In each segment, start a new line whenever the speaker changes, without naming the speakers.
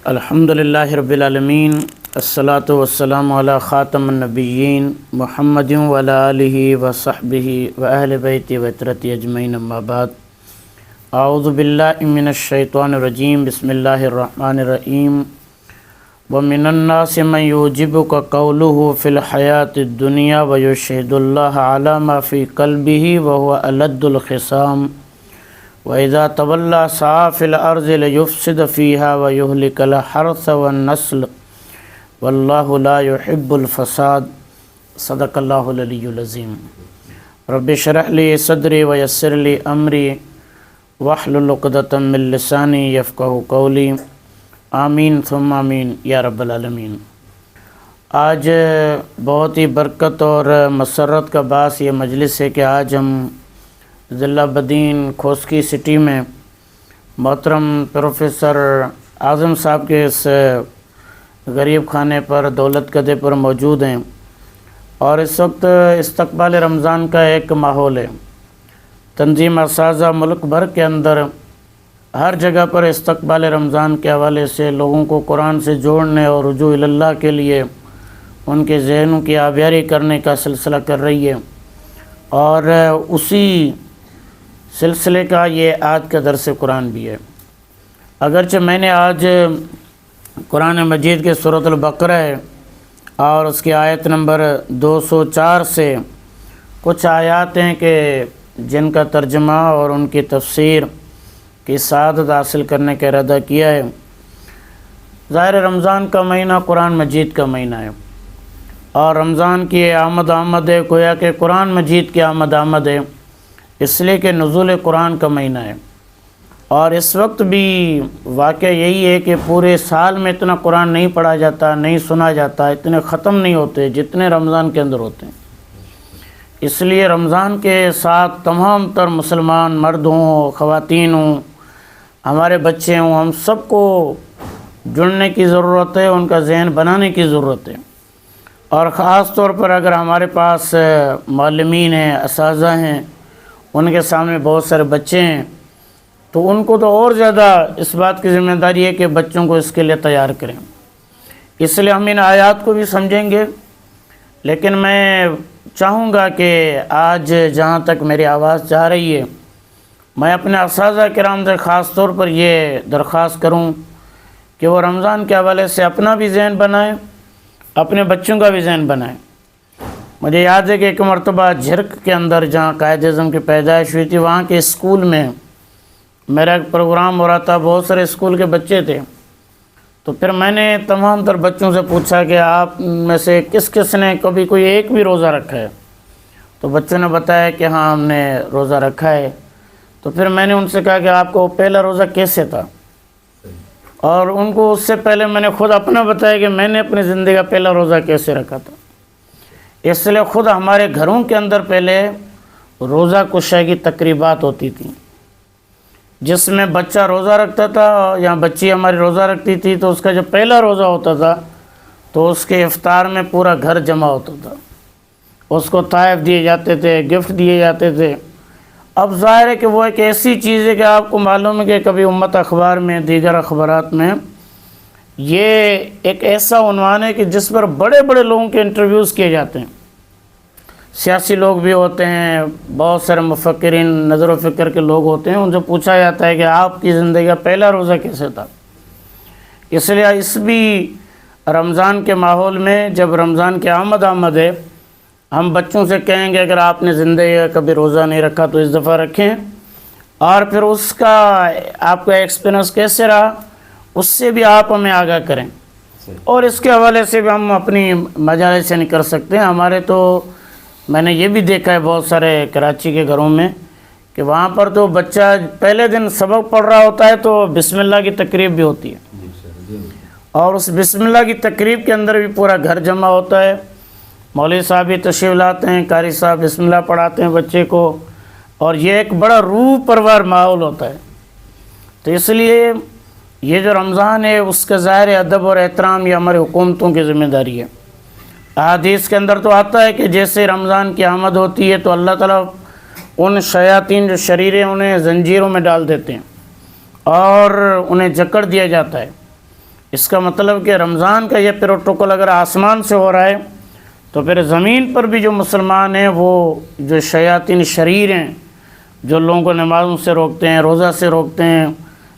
الحمد للہ رب العالمین، الصلاۃ والسلام علی خاتم النبیین محمد وعلی آلہ وصحبہ واہل بیتہ وعترتہ اجمعین، اما بعد۔ اعوذ باللہ من الشیطان الرجیم، بسم اللہ الرحمن الرحیم۔ ومن الناس من یعجبک قولہ فی الحیاۃ الدنیا ویشہد اللہ علی ما فی قلبہ وہو ألد الخصام وَإِذَا تَوَلَّى سَعَىٰ فِي الْأَرْضِ لِيُفْسِدَ فِيهَا وَيُهْلِكَ الْحَرْثَ وَالنَّسْلَ وَاللَّهُ لَا يُحِبُّ الْفَسَادَ۔ صدق اللہ العلی العظیم۔ رب اشرح لی صدری ویسر لی امری واحلل عقدۃ من لسانی یفقہوا قولی، آمین ثم آمین یا رب العالمین۔ آج بہت ہی برکت اور مسرت کا باعث یہ مجلس ہے کہ آج ہم ضلع بدین کھوسکی سٹی میں محترم پروفیسر اعظم صاحب کے اس غریب خانے پر دولت کدے پر موجود ہیں، اور اس وقت استقبال رمضان کا ایک ماحول ہے۔ تنظیم اساتذہ ملک بھر کے اندر ہر جگہ پر استقبال رمضان کے حوالے سے لوگوں کو قرآن سے جوڑنے اور رجوع اللہ کے لیے ان کے ذہنوں کی آبیاری کرنے کا سلسلہ کر رہی ہے، اور اسی سلسلے کا یہ آج کا درس قرآن بھی ہے۔ اگرچہ میں نے آج قرآن مجید کے سورۃ البقرہ ہے اور اس کی آیت نمبر 204 سے کچھ آیات ہیں کہ جن کا ترجمہ اور ان کی تفسیر کی سعادت حاصل کرنے کا ارادہ کیا ہے۔ ظاہر رمضان کا مہینہ قرآن مجید کا مہینہ ہے، اور رمضان کی آمد ہے، گویا کہ قرآن مجید کی آمد ہے، اس لیے کہ نزول قرآن کا مہینہ ہے۔ اور اس وقت بھی واقعہ یہی ہے کہ پورے سال میں اتنا قرآن نہیں پڑھا جاتا، نہیں سنا جاتا، اتنے ختم نہیں ہوتے جتنے رمضان کے اندر ہوتے ہیں۔ اس لیے رمضان کے ساتھ تمام تر مسلمان مرد ہوں، خواتین ہوں، ہمارے بچے ہوں، ہم سب کو جڑنے کی ضرورت ہے، ان کا ذہن بنانے کی ضرورت ہے۔ اور خاص طور پر اگر ہمارے پاس معلمین ہیں، اساتذہ ہیں، ان کے سامنے بہت سارے بچے ہیں، تو ان کو تو اور زیادہ اس بات کی ذمہ داری ہے کہ بچوں کو اس کے لیے تیار کریں۔ اس لیے ہم ان آیات کو بھی سمجھیں گے، لیکن میں چاہوں گا کہ آج جہاں تک میری آواز جا رہی ہے، میں اپنے اساتذہ کرام سے خاص طور پر یہ درخواست کروں کہ وہ رمضان کے حوالے سے اپنا بھی ذہن بنائیں، اپنے بچوں کا بھی ذہن بنائیں۔ مجھے یاد ہے کہ ایک مرتبہ جھرک کے اندر جہاں قائد اعظم کی پیدائش ہوئی تھی، وہاں کے اسکول میں میرا ایک پروگرام ہو رہا تھا، بہت سارے اسکول کے بچے تھے۔ تو پھر میں نے تمام تر بچوں سے پوچھا کہ آپ میں سے کس کس نے کبھی کوئی ایک بھی روزہ رکھا ہے؟ تو بچوں نے بتایا کہ ہاں ہم نے روزہ رکھا ہے۔ تو پھر میں نے ان سے کہا کہ آپ کو پہلا روزہ کیسے تھا؟ اور ان کو اس سے پہلے میں نے خود اپنا بتایا کہ میں نے اپنی زندگی کا پہلا روزہ کیسے رکھا تھا۔ اس لیے خود ہمارے گھروں کے اندر پہلے روزہ کشائی کی تقریبات ہوتی تھیں، جس میں بچہ روزہ رکھتا تھا یا بچی ہماری روزہ رکھتی تھی، تو اس کا جب پہلا روزہ ہوتا تھا تو اس کے افطار میں پورا گھر جمع ہوتا تھا، اس کو تحائف دیے جاتے تھے، گفٹ دیے جاتے تھے۔ اب ظاہر ہے کہ وہ ایک ایسی چیز ہے کہ آپ کو معلوم ہے کہ کبھی امت اخبار میں، دیگر اخبارات میں یہ ایک ایسا عنوان ہے کہ جس پر بڑے بڑے لوگوں کے انٹرویوز کیے جاتے ہیں، سیاسی لوگ بھی ہوتے ہیں، بہت سارے مفکرین، نظر و فکر کے لوگ ہوتے ہیں، ان سے پوچھا جاتا ہے کہ آپ کی زندگی کا پہلا روزہ کیسے تھا۔ اس لیے اس بھی رمضان کے ماحول میں جب رمضان کی آمد ہے، ہم بچوں سے کہیں گے اگر آپ نے زندگی کا کبھی روزہ نہیں رکھا تو اس دفعہ رکھیں، اور پھر اس کا آپ کا ایکسپیرینس کیسے رہا اس سے بھی آپ ہمیں آگاہ کریں، اور اس کے حوالے سے بھی ہم اپنی مجالس سے نہیں کر سکتے ہیں۔ ہمارے تو میں نے یہ بھی دیکھا ہے بہت سارے کراچی کے گھروں میں کہ وہاں پر تو بچہ پہلے دن سبق پڑھ رہا ہوتا ہے تو بسم اللہ کی تقریب بھی ہوتی ہے، اور اس بسم اللہ کی تقریب کے اندر بھی پورا گھر جمع ہوتا ہے، مولوی صاحب بھی تشریف لاتے ہیں، قاری صاحب بسم اللہ پڑھاتے ہیں بچے کو، اور یہ ایک بڑا روح پروار ماحول ہوتا ہے۔ تو اس لیے یہ جو رمضان ہے اس کا ظاہر ادب اور احترام یہ ہماری حکومتوں کی ذمہ داری ہے۔ احادیث کے اندر تو آتا ہے کہ جیسے رمضان کی آمد ہوتی ہے تو اللہ تعالیٰ ان شیاطین جو شریریں انہیں زنجیروں میں ڈال دیتے ہیں اور انہیں جکڑ دیا جاتا ہے۔ اس کا مطلب کہ رمضان کا یہ پروٹوکول اگر آسمان سے ہو رہا ہے تو پھر زمین پر بھی جو مسلمان ہیں، وہ جو شیاطین شریر ہیں، جو لوگوں کو نمازوں سے روکتے ہیں، روزہ سے روکتے ہیں،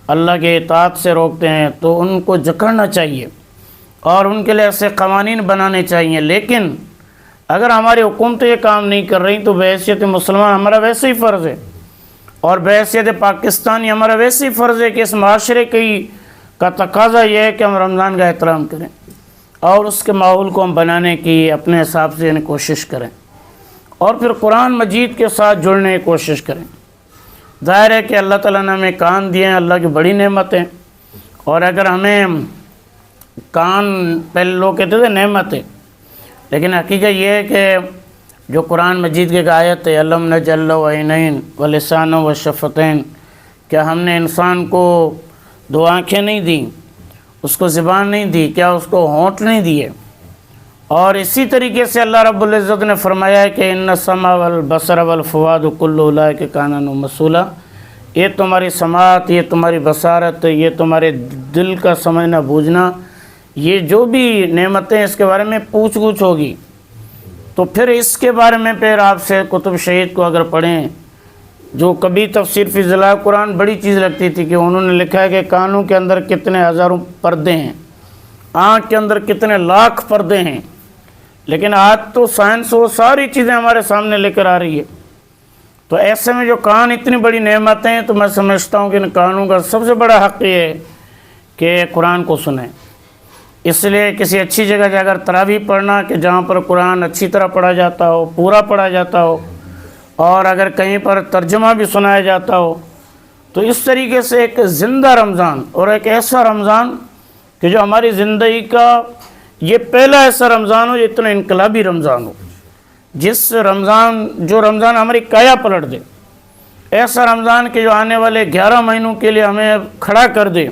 اللہ کے اطاعت سے روکتے ہیں، تو ان کو جکڑنا چاہیے اور ان کے لیے ایسے قوانین بنانے چاہیے۔ لیکن اگر ہماری حکومتیں یہ کام نہیں کر رہی تو بحیثیت مسلمان ہمارا ویسے ہی فرض ہے، اور بحیثیت پاکستانی ہمارا ویسے ہی فرض ہے کہ اس معاشرے کا تقاضا یہ ہے کہ ہم رمضان کا احترام کریں اور اس کے ماحول کو ہم بنانے کی اپنے حساب سے کوشش کریں، اور پھر قرآن مجید کے ساتھ جڑنے کی کوشش کریں۔ ظاہر ہے کہ اللہ تعالیٰ نے ہمیں کان دیے ہیں، اللہ کی بڑی نعمتیں، اور اگر ہمیں کان، پہلے لوگ کہتے تھے نعمت ہے، لیکن حقیقت یہ ہے کہ جو قرآن مجید کی ایک آیت ہے، الم نجعل لہ عینین ولسانا وشفتین، کیا ہم نے انسان کو دو آنکھیں نہیں دیں، اس کو زبان نہیں دی، کیا اس کو ہونٹ نہیں دیے؟ اور اسی طریقے سے اللہ رب العزت نے فرمایا ہے کہ ان السمع والبصر والفؤاد کل اولئک کان عنہ مسئولا، یہ تمہاری سماعت، یہ تمہاری بصارت، یہ تمہارے دل کا سمجھنا بوجھنا، یہ جو بھی نعمتیں، اس کے بارے میں پوچھ گچھ ہوگی۔ تو پھر اس کے بارے میں پھر آپ سے کتب شہید کو اگر پڑھیں، جو کبھی تفسیر فی ضلع قرآن بڑی چیز لگتی تھی کہ انہوں نے لکھا ہے کہ کانوں کے اندر کتنے ہزاروں پردے ہیں، آنکھ کے اندر کتنے لاکھ پردے ہیں، لیکن آج تو سائنس وہ ساری چیزیں ہمارے سامنے لے کر آ رہی ہے۔ تو ایسے میں جو کان اتنی بڑی نعمتیں ہیں، تو میں سمجھتا ہوں کہ ان کانوں کا سب سے بڑا حق یہ ہے کہ قرآن کو سنیں۔ اس لیے کسی اچھی جگہ جا کر تراویح پڑھنا کہ جہاں پر قرآن اچھی طرح پڑھا جاتا ہو، پورا پڑھا جاتا ہو، اور اگر کہیں پر ترجمہ بھی سنایا جاتا ہو، تو اس طریقے سے ایک زندہ رمضان، اور ایک ایسا رمضان کہ جو ہماری زندگی کا یہ پہلا ایسا رمضان ہو جو اتنا انقلابی رمضان ہو، جو رمضان ہماری کایا پلٹ دے، ایسا رمضان کہ جو آنے والے 11 مہینوں کے لیے ہمیں کھڑا کر دے،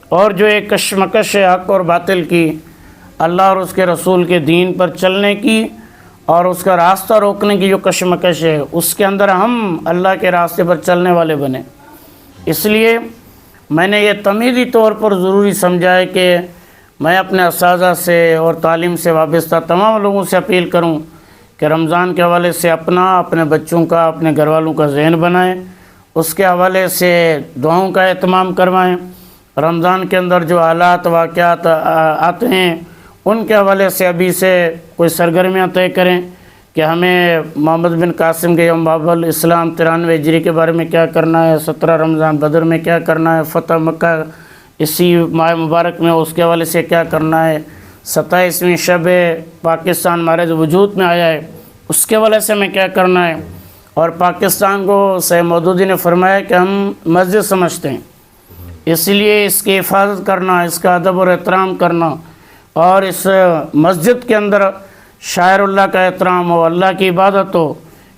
اور جو ایک کشمکش ہے حق اور باطل کی، اللہ اور اس کے رسول کے دین پر چلنے کی اور اس کا راستہ روکنے کی جو کشمکش ہے، اس کے اندر ہم اللہ کے راستے پر چلنے والے بنیں۔ اس لیے میں نے یہ تمہیدی طور پر ضروری سمجھا ہے کہ میں اپنے اساتذہ سے اور تعلیم سے وابستہ تمام لوگوں سے اپیل کروں کہ رمضان کے حوالے سے اپنے بچوں کا، اپنے گھر والوں کا ذہن بنائیں، اس کے حوالے سے دعاؤں کا اہتمام کروائیں۔ رمضان کے اندر جو حالات، واقعات آتے ہیں، ان کے حوالے سے ابھی سے کوئی سرگرمیاں طے کریں کہ ہمیں محمد بن قاسم کے یوم باب الاسلام 93 ہجری کے بارے میں کیا کرنا ہے، 17 رمضان بدر میں کیا کرنا ہے، فتح مکہ اسی ماہ مبارک میں اس کے حوالے سے کیا کرنا ہے، 27ویں شب پاکستان مارز وجود میں آیا ہے، اس کے حوالے سے ہمیں کیا کرنا ہے۔ اور پاکستان کو سید مودودی نے فرمایا کہ ہم مسجد سمجھتے ہیں، اس لیے اس کی حفاظت کرنا، اس کا ادب اور احترام کرنا، اور اس مسجد کے اندر شاعر اللہ کا احترام ہو، اللہ کی عبادت ہو،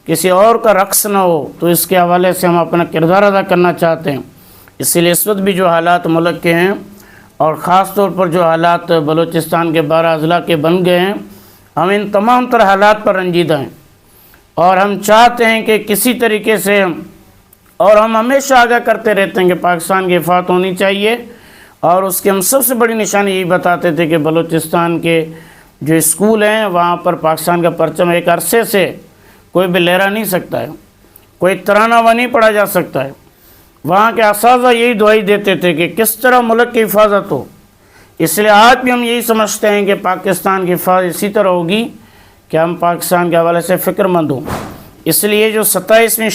کسی اور کا رقص نہ ہو، تو اس کے حوالے سے ہم اپنا کردار ادا کرنا چاہتے ہیں۔ اسی لیے اس وقت بھی جو حالات ملک کے ہیں، اور خاص طور پر جو حالات بلوچستان کے 12 اضلاع کے بن گئے ہیں، ہم ان تمام تر حالات پر رنجیدہ ہیں، اور ہم چاہتے ہیں کہ کسی طریقے سے، اور ہم ہمیشہ آگاہ کرتے رہتے ہیں کہ پاکستان کی حفاظت ہونی چاہیے، اور اس کی ہم سب سے بڑی نشانی یہی بتاتے تھے کہ بلوچستان کے جو اسکول ہیں وہاں پر پاکستان کا پرچم ایک عرصے سے کوئی بھی لہرا نہیں سکتا ہے، کوئی ترانہ وہاں نہیں پڑھا جا سکتا ہے۔ وہاں کے اساتذہ یہی دعائی دیتے تھے کہ کس طرح ملک کی حفاظت ہو۔ اس لیے آج بھی ہم یہی سمجھتے ہیں کہ پاکستان کی حفاظت اسی طرح ہوگی کہ ہم پاکستان کے حوالے سے فکر مند ہوں۔ اس لیے جو 27ویں